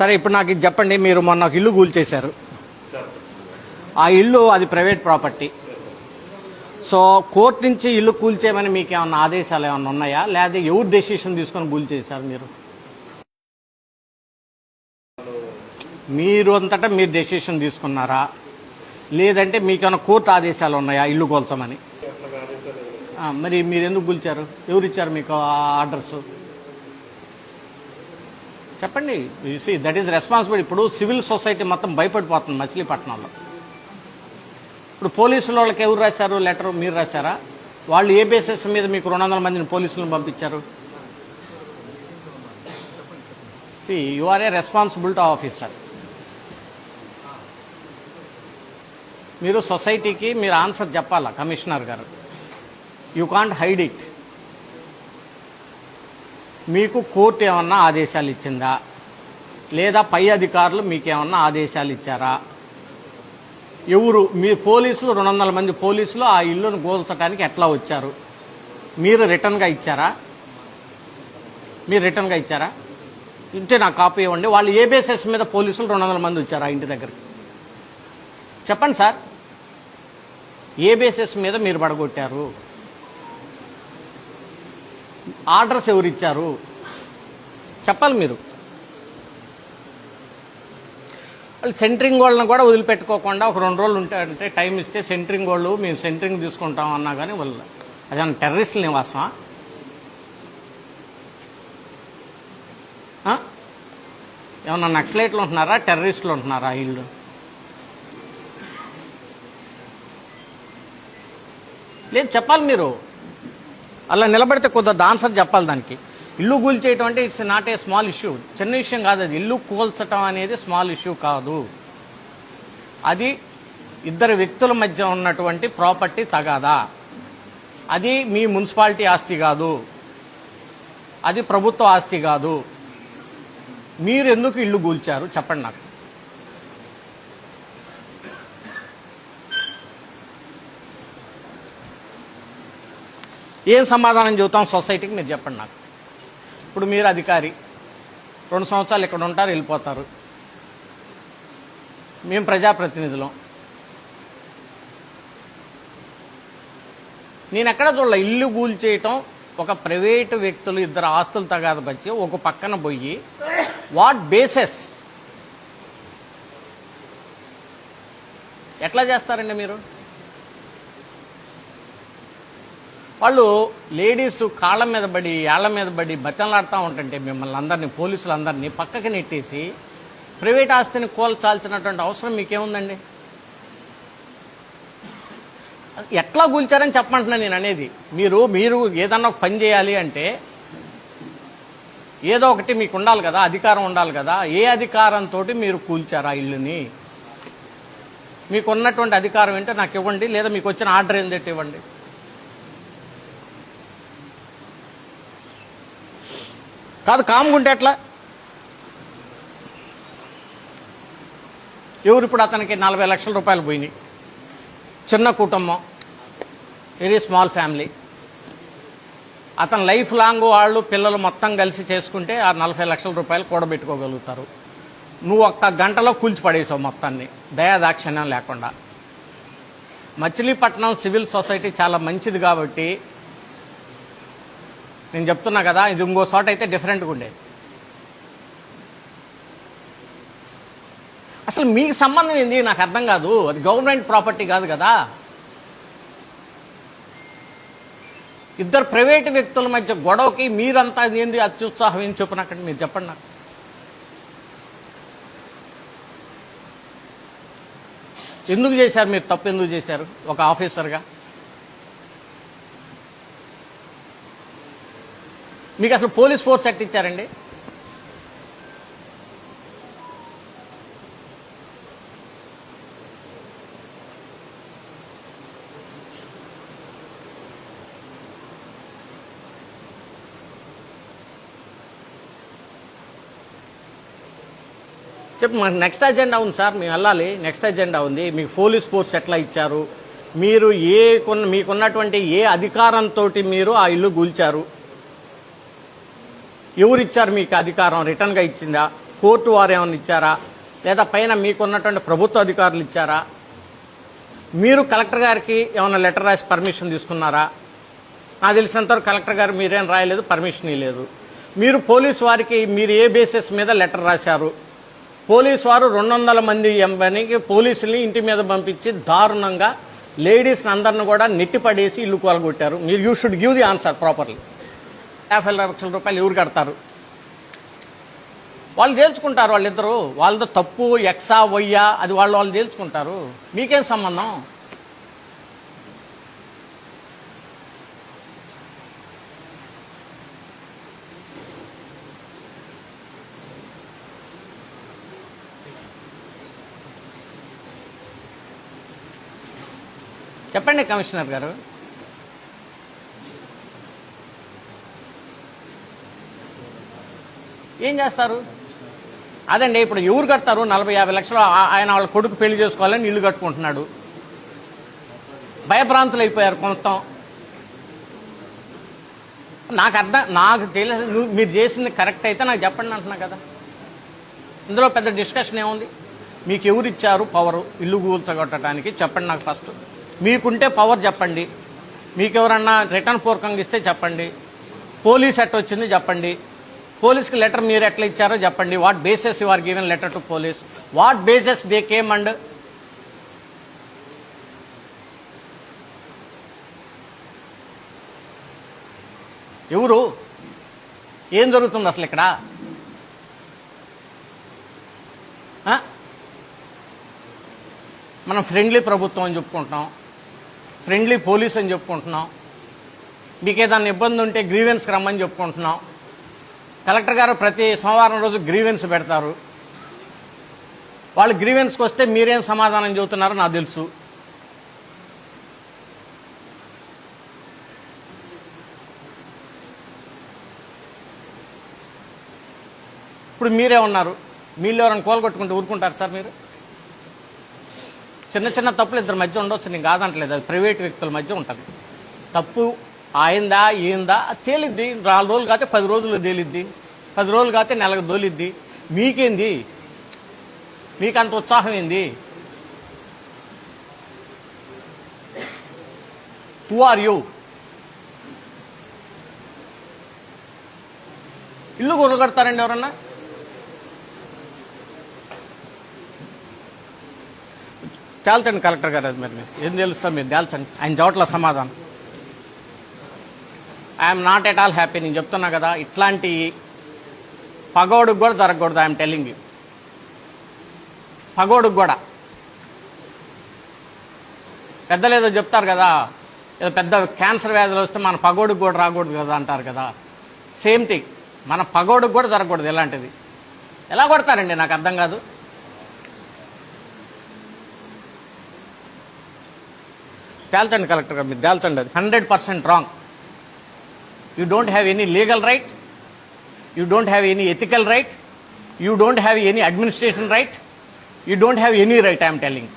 సరే ఇప్పుడు నాకు ఇది చెప్పండి, మీరు మొన్న ఒక ఇల్లు కూల్చేశారు. ఆ ఇల్లు అది ప్రైవేట్ ప్రాపర్టీ. సో కోర్టు నుంచి ఇల్లు కూల్చేయమని మీకు ఏమన్నా ఆదేశాలు ఏమన్నా ఉన్నాయా, లేదా ఎవరు డెసిషన్ తీసుకొని కూల్చేశారు? మీరు అంతటా మీరు డెసిషన్ తీసుకున్నారా, లేదంటే మీకు ఏమైనా కోర్టు ఆదేశాలు ఉన్నాయా ఇల్లు కూల్చమని? మరి మీరు ఎందుకు కూల్చారు? ఎవరు ఇచ్చారు మీకు ఆర్డర్స్? చెప్పండి. That is responsible. ఇప్పుడు సివిల్ సొసైటీ మొత్తం భయపడిపోతుంది మచిలీపట్నంలో. ఇప్పుడు పోలీసుల వాళ్ళకి ఎవరు రాశారు లెటర్? మీరు రాశారా? వాళ్ళు ఏ బేసిస్ మీద మీకు 200 మందిని పోలీసులను పంపించారు? You are a responsibility officer. మీరు సొసైటీకి మీరు ఆన్సర్ చెప్పాలా కమిషనర్ గారు. You can't hide it. మీకు కోర్టు ఏమన్నా ఆదేశాలు ఇచ్చిందా, లేదా పై అధికారులు మీకేమన్నా ఆదేశాలు ఇచ్చారా? ఎవరు మీ పోలీసులు 200 మంది పోలీసులు ఆ ఇల్లును కూల్చడానికి ఎట్లా వచ్చారు? మీరు రిటర్న్గా ఇచ్చారా? ఇంటే నాకు కాపీ ఇవ్వండి. వాళ్ళు ఏ బేసిస్ మీద పోలీసులు 200 మంది వచ్చారు ఆ ఇంటి దగ్గరికి? చెప్పండి సార్, ఏ బేసిస్ మీద మీరు పడగొట్టారు? ఆర్డర్స్ ఎవరు ఇచ్చారు? చెప్పాలి మీరు. వాళ్ళు సెంటరింగ్ వాళ్ళని కూడా వదిలిపెట్టుకోకుండా ఒక 2 రోజులు ఉంటారంటే టైం ఇస్తే సెంటరింగ్ వాళ్ళు మేము సెంటరింగ్ తీసుకుంటాం అన్నా కానీ వాళ్ళు అదేమన్నా టెర్రరిస్టుల నివాసమా? ఏమన్నా నక్సలైట్లు ఉంటున్నారా, టెర్రరిస్టులు ఉంటున్నారా ఇల్లు? లేదు, చెప్పాలి మీరు. అలా నిలబడితే కొద్దిగా ఆన్సర్ చెప్పాలి దానికి. ఇల్లు కూల్చేయటం అంటే it's not a small issue. చిన్న విషయం కాదు అది. ఇల్లు కూల్చటం అనేది స్మాల్ ఇష్యూ కాదు. అది ఇద్దరు వ్యక్తుల మధ్య ఉన్నటువంటి ప్రాపర్టీ తగాదా. అది మీ మున్సిపాలిటీ ఆస్తి కాదు, అది ప్రభుత్వ ఆస్తి కాదు. మీరు ఎందుకు ఇల్లు కూల్చారు చెప్పండి నాకు. ఏం సమాధానం చెబుతాం సొసైటీకి మీరు చెప్పండి నాకు. ఇప్పుడు మీరు అధికారి, 2 సంవత్సరాలు ఇక్కడ ఉంటారు, వెళ్ళిపోతారు. మేము ప్రజాప్రతినిధులం. నేను ఎక్కడ చూడాల ఇల్లు కూల్చేయటం ఒక ప్రైవేటు వ్యక్తులు ఇద్దరు ఆస్తులు తగాద వచ్చి ఒక పక్కన పోయి వాట్ బేసెస్ ఎట్లా చేస్తారండి మీరు? వాళ్ళు లేడీస్ కాళ్ళ మీద పడి ఏళ్ల మీద పడి బతిలాడుతూ ఉంటుంటే మిమ్మల్ని అందరినీ పోలీసులందరినీ పక్కకి నెట్టేసి ప్రైవేట్ ఆస్తిని కూల్చాల్సినటువంటి అవసరం మీకేముందండి? ఎట్లా కూల్చారని చెప్పమంటున్నా నేను అనేది. మీరు ఏదన్నా ఒక పని చేయాలి అంటే ఏదో ఒకటి మీకు ఉండాలి కదా, అధికారం ఉండాలి కదా. ఏ అధికారంతో మీరు కూల్చారు ఆ ఇల్లుని? మీకు ఉన్నటువంటి అధికారం ఏంటో నాకు ఇవ్వండి, లేదా మీకు వచ్చిన ఆర్డర్ ఏంటంటే ఇవ్వండి. కాదు కాముకుంటే ఎట్లా? ఎవరు ఇప్పుడు అతనికి 40 లక్షల రూపాయలు పోయినాయి. చిన్న కుటుంబం, వెరీ స్మాల్ ఫ్యామిలీ. అతను లైఫ్ లాంగ్ వాళ్ళు పిల్లలు మొత్తం కలిసి చేసుకుంటే ఆ 40 లక్షల రూపాయలు కూడబెట్టుకోగలుగుతారు. నువ్వు 1 గంటలో కూల్చిపడేసావు మొత్తాన్ని, దయాదాక్షిణ్యం లేకుండా. మచిలీపట్నం సివిల్ సొసైటీ చాలా మంచిది కాబట్టి నేను చెప్తున్నా కదా. ఇది ఇంకో చోట అయితే డిఫరెంట్గా ఉండేది. అసలు మీకు సంబంధం ఏంది నాకు అర్థం కాదు. అది గవర్నమెంట్ ప్రాపర్టీ కాదు కదా. ఇద్దరు ప్రైవేటు వ్యక్తుల మధ్య గొడవకి మీరంతా ఏంది అత్యుత్సాహం ఏం చెప్పినక్కడ మీరు చెప్పండి నాకు. ఎందుకు చేశారు మీరు? తప్పు ఎందుకు చేశారు ఒక ఆఫీసర్గా? మీకు అసలు పోలీస్ ఫోర్స్ ఎట్ ఇచ్చారండి? చెప్పు. మాకు నెక్స్ట్ అజెండా ఉంది సార్, మేము వెళ్ళాలి. నెక్స్ట్ అజెండా ఉంది. మీకు పోలీస్ ఫోర్స్ ఎట్లా ఇచ్చారు? మీరు మీకున్నటువంటి ఏ అధికారంతో మీరు ఆ ఇల్లు కూల్చారు? ఎవరిచ్చారు మీకు అధికారం? రిటర్న్గా ఇచ్చిందా? కోర్టు వారు ఏమైనా ఇచ్చారా, లేదా పైన మీకున్నటువంటి ప్రభుత్వ అధికారులు ఇచ్చారా, మీరు కలెక్టర్ గారికి ఏమైనా లెటర్ రాసి పర్మిషన్ తీసుకున్నారా? నాకు తెలిసినంతవరకు కలెక్టర్ గారు మీరేం రాయలేదు, పర్మిషన్ ఇవ్వలేదు. మీరు పోలీసు వారికి మీరు ఏ బేసిస్ మీద లెటర్ రాశారు? పోలీసు వారు 200 మంది ఎంబనికి పోలీసుల్ని ఇంటి మీద పంపించి దారుణంగా లేడీస్ని అందరిని కూడా నెట్టిపడేసి ఇల్లు కూలగొట్టారు. మీరు you should give the answer properly. 50 లక్షల రూపాయలు ఎవరు కడతారు? వాళ్ళు తేల్చుకుంటారు. వాళ్ళిద్దరూ వాళ్ళతో తప్పు ఎక్సా వయ్యా అది వాళ్ళు తేల్చుకుంటారు. మీకేం సంబంధం? చెప్పండి కమిషనర్ గారు. ఏం చేస్తారు? అదండి, ఇప్పుడు ఎవరు కడతారు? 40-50 లక్షలు ఆయన వాళ్ళ కొడుకు పెళ్లి చేసుకోవాలని ఇల్లు కట్టుకుంటున్నాడు. భయభ్రాంతులు అయిపోయారు మొత్తం. నాకు తెలిసి మీరు చేసింది కరెక్ట్ అయితే నాకు చెప్పండి అంటున్నా కదా. ఇందులో పెద్ద డిస్కషన్ ఏముంది? మీకు ఎవరు ఇచ్చారు పవరు ఇల్లు కూల్చగొట్టడానికి? చెప్పండి నాకు ఫస్ట్. మీకుంటే పవర్ చెప్పండి. మీకు ఎవరన్నా రిటర్న్ పూర్వకంగా ఇస్తే చెప్పండి. పోలీస్ ఎట్ వచ్చింది చెప్పండి. పోలీస్కి లెటర్ మీరు ఎట్లా ఇచ్చారో చెప్పండి. What bases you are given letter to police? What bases they came and ఎవరు? ఏం జరుగుతుంది అసలు ఇక్కడ? మనం ఫ్రెండ్లీ ప్రభుత్వం అని చెప్పుకుంటున్నాం, ఫ్రెండ్లీ పోలీస్ అని చెప్పుకుంటున్నాం, మీకు ఏదైనా ఇబ్బంది ఉంటే గ్రీవెన్స్కి రమ్మని చెప్పుకుంటున్నాం. కలెక్టర్ గారు ప్రతి సోమవారం రోజు గ్రీవెన్స్ పెడతారు. వాళ్ళు గ్రీవెన్స్కి వస్తే మీరేం సమాధానం చెబుతున్నారో నాకు తెలుసు. ఇప్పుడు మీరే ఉన్నారు. మీళ్ళు ఎవరైనా కోలుకొట్టుకుంటే ఊరుకుంటారు సార్? మీరు చిన్న చిన్న తప్పులు ఇద్దరి మధ్య ఉండొచ్చు, నేను కాదంటలేదు. అది ప్రైవేట్ వ్యక్తుల మధ్య ఉంటుంది. తప్పు ఆయిందా ఏందా తేలిద్ది. 4 రోజులు కాతే 10 రోజులు తేలిద్ది, 10 రోజులు కాతే నెలకు దోలిద్ది. మీకేంది? మీకంత ఉత్సాహం ఏంది? Who are you? ఇల్లు కొనుగొడతారండి ఎవరన్నా? తేల్చండి కలెక్టర్ గారు. అది మరి ఏం తెలుస్తాం మీరు తేల్చండి. ఆయన చోట్ల సమాధానం. I'm not at all happy. నేను చెప్తున్నా కదా, ఇట్లాంటి పగోడుకు కూడా జరగకూడదు. I'm telling you. పగోడుకు కూడా పెద్దలు ఏదో చెప్తారు కదా, ఏదో పెద్ద క్యాన్సర్ వ్యాధులు వస్తే మన పగోడుకు కూడా రాకూడదు కదా అంటారు కదా. సేమ్ థింగ్, మన పగోడుకు కూడా జరగకూడదు ఇలాంటిది. ఎలా కొడతారండి నాకు అర్థం కాదు. తేల్చండి కలెక్టర్ గారు, మీరు తేల్చండి. అది 100% wrong. You don't have any legal right, you don't have any ethical right, you don't have any administration right, you don't have any right, I am telling.